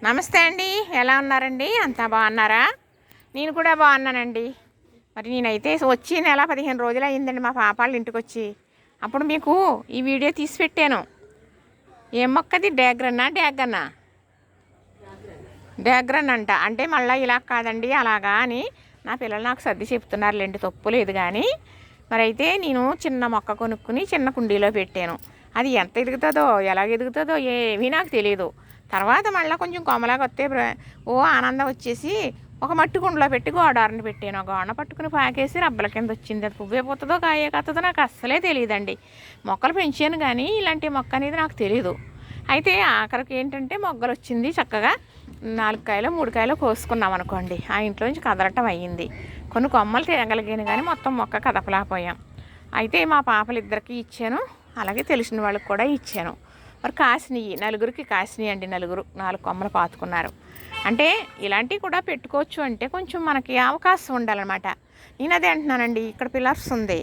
నమస్తే అండి, ఎలా ఉన్నారండి? అంతా బాగున్నారా? నేను కూడా బాగున్నానండి. మరి నేనైతే వచ్చి నెల 15 రోజులు అయ్యిందండి మా పాపాళ్ళ ఇంటికి వచ్చి. అప్పుడు మీకు ఈ వీడియో తీసి పెట్టాను. ఏం మొక్కది? డ్యాగన్నా డ్యాగ్రన్ అంట. అంటే మళ్ళీ ఇలా కాదండి అలాగా అని నా పిల్లలు నాకు సర్ది చెప్తున్నారులేండి, తప్పు లేదు. కానీ మరి అయితే నేను చిన్న మొక్క కొనుక్కుని చిన్న కుండీలో పెట్టాను. అది ఎంత ఎదుగుతుందో ఎలాగ ఎదుగుతుందో ఏమీ నాకు తెలియదు. తర్వాత మళ్ళీ కొంచెం కొమ్మలాగా వస్తే ఆనందం వచ్చేసి ఒక మట్టి కుండలో పెట్టి గోడారిని పెట్టాను. ఆ గోడ పట్టుకుని పాకేసి రబ్బల కింద వచ్చింది. అది పువ్వే పోతుందో కాయే కత్తుందో నాకు అస్సలే తెలియదండి. మొక్కలు పెంచాను కానీ ఇలాంటి మొక్క అనేది నాకు తెలియదు. అయితే ఆఖరికి ఏంటంటే మొగ్గలు వచ్చింది. చక్కగా 4 కాయలు 3 కాయలు కోసుకున్నాం అనుకోండి. ఆ ఇంట్లో నుంచి కదలటం అయ్యింది. కొన్ని కొమ్మలు తినగలిగాను కానీ మొత్తం మొక్క కదపలేకపోయాం. అయితే మా పాపలిద్దరికి ఇచ్చాను, అలాగే తెలిసిన వాళ్ళకి కూడా ఇచ్చాను. మరి కాసినవి నలుగురికి కాసినవి అండి. 4 కొమ్మలు పాతుకున్నారు. అంటే ఇలాంటివి కూడా పెట్టుకోవచ్చు. అంటే కొంచెం మనకి అవకాశం ఉండాలన్నమాట. నేను అదే అంటున్నానండి. ఇక్కడ పిల్లర్స్ ఉంది,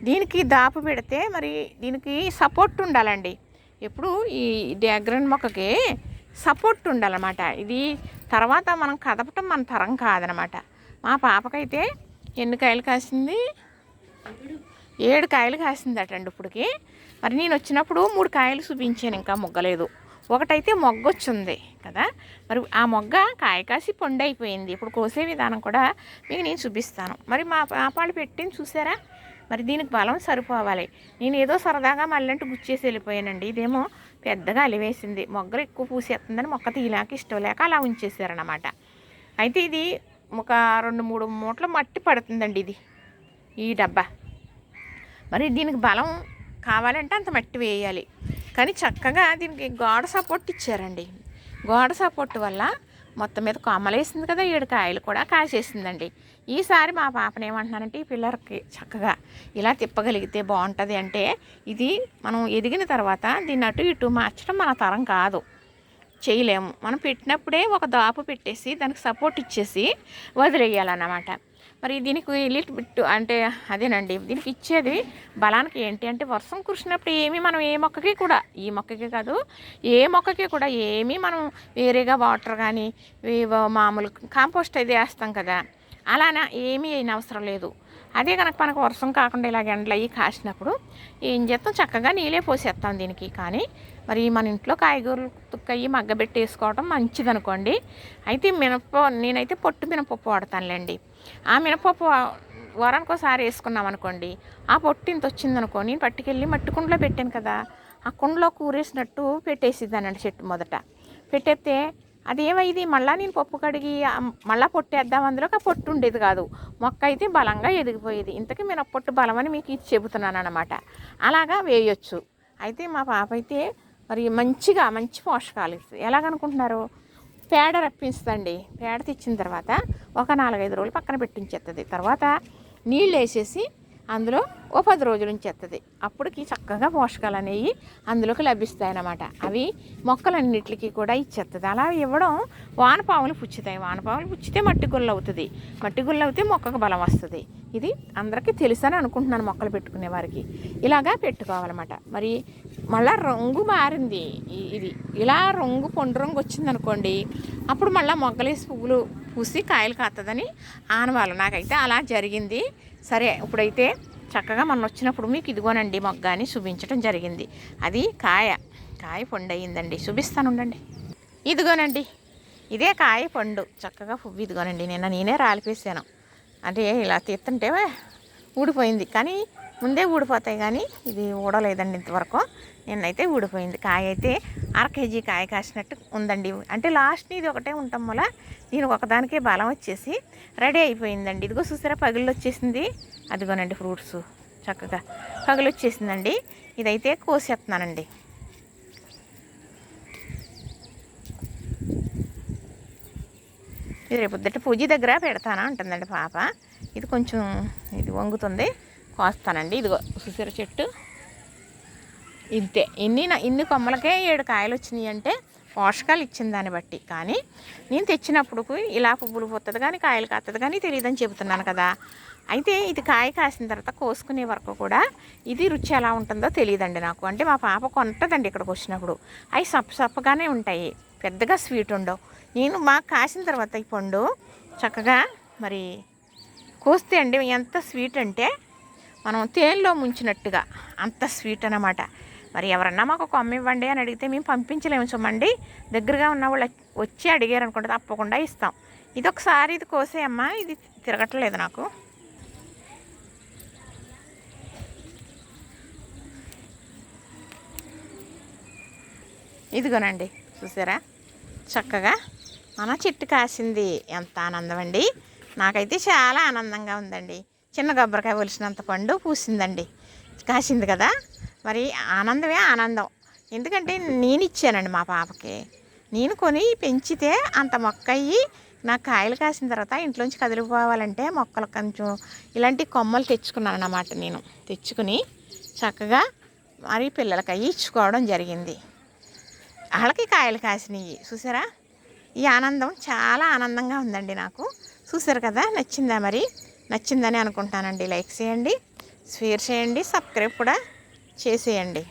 దీనికి దాపు పెడితే మరి దీనికి సపోర్ట్ ఉండాలండి. ఎప్పుడు ఈ డ్యాగ్రన్ మొక్కకి సపోర్ట్ ఉండాలన్నమాట. ఇది తర్వాత మనం కదపటం మన తరం కాదనమాట. మా పాపకైతే ఎన్ని కాయలు కాసింది? 7 కాయలు కాసిందటండి ఇప్పటికి. మరి నేను వచ్చినప్పుడు 3 కాయలు చూపించాను, ఇంకా మొగ్గలేదు. ఒకటైతే మొగ్గ వచ్చింది కదా. మరి ఆ మొగ్గ కాయ కాసి పండు అయిపోయింది. ఇప్పుడు కోసే విధానం కూడా మీకు నేను చూపిస్తాను. మరి మా పాపాలు పెట్టింది చూసారా? మరి దీనికి బలం సరిపోవాలి. నేను ఏదో సరదాగా మళ్ళంటూ గుచ్చేసి వెళ్ళిపోయానండి. ఇదేమో పెద్దగా అలివేసింది. మొగ్గలు ఎక్కువ పూసేస్తుందని మొక్క తీయలేక ఇష్టం లేక అలా ఉంచేసారనమాట. అయితే ఇది ఒక 2-3 మూటలు మట్టి పడుతుందండి ఇది, ఈ డబ్బా. మరి దీనికి బలం కావాలంటే అంత మట్టి వేయాలి. కానీ చక్కగా దీనికి గోడ సపోర్ట్ ఇచ్చారండి. గోడ సపోర్ట్ వల్ల మొత్తం మీద కొమ్మలేసింది కదా, 7 కాయలు కూడా కాసేసిందండి. ఈసారి మా పాపను ఏమంటున్నానంటే, ఈ పిల్లలకి చక్కగా ఇలా తిప్పగలిగితే బాగుంటుంది. అంటే ఇది మనం ఎదిగిన తర్వాత దీన్ని అటు ఇటు మార్చడం మన తరం కాదు, చేయలేము. మనం పెట్టినప్పుడే ఒక దాపు పెట్టేసి దానికి సపోర్ట్ ఇచ్చేసి వదిలేయాలన్నమాట. మరి దీనికి బిట్టు అంటే అదేనండి, దీనికి ఇచ్చేది బలానికి ఏంటి అంటే, వర్షం కురిసినప్పుడు ఏమీ మనం ఏ మొక్కకి కూడా, ఈ మొక్కకి కాదు ఏ మొక్కకి కూడా ఏమీ మనం వేరేగా వాటర్ కానీ మామూలు కాంపోస్ట్ అయితే వేస్తాం కదా, అలానా ఏమీ అయిన అవసరం లేదు. అదే కనుక మనకు వర్షం కాకుండా ఇలాగ ఎండలు అయ్యి కాసినప్పుడు ఏం చేస్తాం, చక్కగా నీళ్ళే పోసేస్తాం దీనికి. కానీ మరి మన ఇంట్లో కాయగూరలు తుక్కయ్యి మగ్గబెట్టి వేసుకోవడం మంచిది అనుకోండి. అయితే నేనైతే పొట్టు మినపప్పు వాడతానులేండి. ఆ మినపప్పు వారానికి ఒకసారి వేసుకున్నాం అనుకోండి, ఆ పొట్టు ఇంత వచ్చిందనుకో, నేను పట్టుకెళ్ళి మట్టి కుండలో పెట్టాను కదా, ఆ కుండలో కూరేసినట్టు పెట్టేసిద్దానండి. చెట్టు మొదట పెట్టేస్తే అదేమైంది, మళ్ళీ నేను పప్పు కడిగి మళ్ళీ పొట్టేద్దాం, అందులోకి ఆ పొట్టు ఉండేది కాదు. మొక్క అయితే బలంగా ఎదిగిపోయేది. ఇంతకీ మినప్పొట్టు బలమని మీకు ఇది చెబుతున్నాను అనమాట. అలాగా వేయొచ్చు. అయితే మా పాప అయితే మరి మంచి పోషకాలు ఇస్తుంది. ఎలాగనుకుంటున్నారు? పేడ రప్పిస్తుందండి. పేడ తెచ్చిన తర్వాత ఒక 4-5 రోజులు పక్కన పెట్టించేస్తుంది. తర్వాత నీళ్ళు వేసేసి అందులో ఓ 10 రోజుల నుంచి ఎత్తది. అప్పటికి చక్కగా పోషకాలు అనేవి అందులోకి లభిస్తాయి అన్నమాట. అవి మొక్కలన్నిటికీ కూడా ఇచ్చేస్తుంది. అలా ఇవ్వడం వానపాములు పుచ్చుతాయి. వానపాములు పుచ్చితే మట్టి గుల్ల అవుతుంది. మట్టి గుల్ల అవుతే మొక్కకు బలం వస్తుంది. ఇది అందరికీ తెలుసని అనుకుంటున్నాను, మొక్కలు పెట్టుకునే వారికి. ఇలాగా పెట్టుకోవాలన్నమాట. మరి మళ్ళీ రంగు మారింది ఇది, ఇలా పండు రంగు వచ్చిందనుకోండి, అప్పుడు మళ్ళీ మొగ్గలేసి పువ్వులు పూసి కాయలు కాస్తుందని ఆనవాళ్ళు. నాకైతే అలా జరిగింది. సరే, ఇప్పుడైతే చక్కగా మనం వచ్చినప్పుడు మీకు ఇదిగోనండి మొగ్గ అని చూపించడం జరిగింది. అది కాయ పండు అయ్యిందండి. చూపిస్తాను ఉండండి. ఇదిగోనండి, ఇదే కాయ పండు. చక్కగా పువ్వు ఇదిగోనండి. నేనే రాలిపేసాను. అంటే ఇలా తీస్తుంటే ఊడిపోయింది. కానీ ముందే ఊడిపోతాయి, కానీ ఇది ఊడలేదండి ఇంతవరకు. నిన్నైతే ఊడిపోయింది. కాయ అయితే 1/2 కేజీ కాయ కాసినట్టు ఉందండి. అంటే లాస్ట్ ఇది ఒకటే ఉండటం వల్ల దీనికి ఒకదానికే బలం వచ్చేసి రెడీ అయిపోయిందండి. ఇదిగో చూసారా, పగుళ్ళు వచ్చేసింది. అదిగోనండి ఫ్రూట్స్ చక్కగా పగులు వచ్చేసిందండి. ఇదైతే కోసేస్తున్నానండి. ఇది రేపొద్దుట పూజ దగ్గర పెడతానా అంటుందండి పాప. ఇది కొంచెం ఇది వంగుతుంది, కోస్తానండి. ఇదిగో చూసారా చెట్టు ఇంతే. ఇన్ని కొమ్మలకే 7 కాయలు వచ్చినాయి అంటే పోషకాలు ఇచ్చిన దాన్ని బట్టి. కానీ నేను తెచ్చినప్పుడు ఇలా పువ్వులు పోతుంది కానీ కాయలు కాస్తుంది కానీ తెలియదని చెబుతున్నాను కదా. అయితే ఇది కాయ కాసిన తర్వాత కోసుకునే వరకు కూడా ఇది రుచి ఎలా ఉంటుందో తెలియదండి నాకు. అంటే మా పాప కొంటదండి ఇక్కడికి వచ్చినప్పుడు. అవి సప్పగానే ఉంటాయి, పెద్దగా స్వీట్ ఉండవు. నేను బాగా కాసిన తర్వాత ఈ పండు చక్కగా మరి కోస్తే అండి ఎంత స్వీట్ అంటే మనం తేనెలో ముంచినట్టుగా అంత స్వీట్ అన్నమాట. మరి ఎవరన్నా మాకు కొమ్మ ఇవ్వండి అని అడిగితే మేము పంపించలేము చూడండి. దగ్గరగా ఉన్న వాళ్ళు వచ్చి అడిగారు అనుకుంటే తప్పకుండా ఇస్తాం. ఇది ఒకసారి ఇది కోసేయమ్మా, ఇది తిరగట్లేదు నాకు. ఇదిగోనండి చూసారా చక్కగా మన చెట్టు కాసింది. ఎంత ఆనందం అండి, నాకైతే చాలా ఆనందంగా ఉందండి. చిన్న కొబ్బరికాయ ఒలిసినంత పండు పూసిందండి, కాసింది కదా. మరి ఆనందమే ఆనందం. ఎందుకంటే నేను ఇచ్చానండి మా పాపకి. నేను కొని పెంచితే అంత మొక్క అయ్యి నాకు కాయలు కాసిన తర్వాత ఇంట్లోంచి కదిలిపోవాలంటే మొక్కలు కొంచెం ఇలాంటి కొమ్మలు తెచ్చుకున్నాను అన్నమాట. నేను తెచ్చుకుని చక్కగా మరి పిల్లలకి అయ్యి ఇచ్చుకోవడం జరిగింది. వాళ్ళకి కాయలు కాసినాయి చూసారా. ఈ ఆనందం చాలా ఆనందంగా ఉందండి నాకు. చూసారు కదా, నచ్చిందా? మరి నచ్చిందని అనుకుంటానండి. లైక్ చేయండి, షేర్ చేయండి, సబ్స్క్రైబ్ కూడా చేసేయండి.